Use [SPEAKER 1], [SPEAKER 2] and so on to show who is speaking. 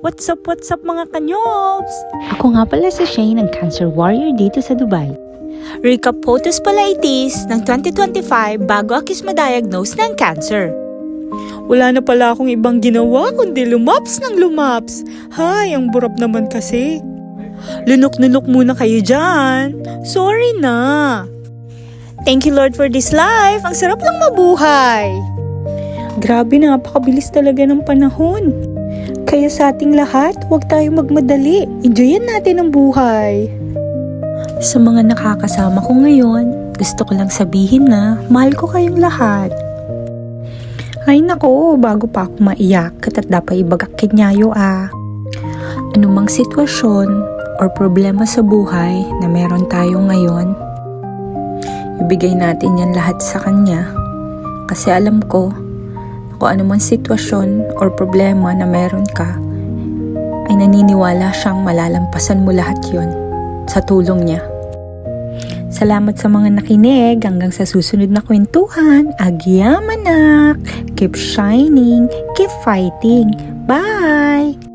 [SPEAKER 1] What's up mga kanyobs?
[SPEAKER 2] Ako nga pala si Shane, ang cancer warrior dito sa Dubai.
[SPEAKER 1] Recap photos pala itis ng 2025 bago akis ma-diagnose ng cancer. Wala na pala akong ibang ginawa kundi lumaps ng lumaps. Hay, ang burap naman kasi. Lunok-nunok muna kayo dyan. Sorry na. Thank you Lord for this life. Ang sarap lang mabuhay. Grabe, napakabilis talaga ng panahon. Kaya sa ating lahat, huwag tayong magmadali. Enjoyin natin ang buhay.
[SPEAKER 2] Sa mga nakakasama ko ngayon, gusto ko lang sabihin na mahal ko kayong lahat.
[SPEAKER 1] Ay nako, bago pa ako maiyak, katat dapat ibagakit nyayo
[SPEAKER 2] Anumang sitwasyon or problema sa buhay na meron tayo ngayon, ibigay natin yan lahat sa Kanya. Kasi alam ko, kung anumang sitwasyon or problema na meron ka, ay naniniwala siyang malalampasan mo lahat yon sa tulong niya. Salamat sa mga nakinig. Hanggang sa susunod na kwentuhan. Agyamanak! Keep shining, keep fighting. Bye!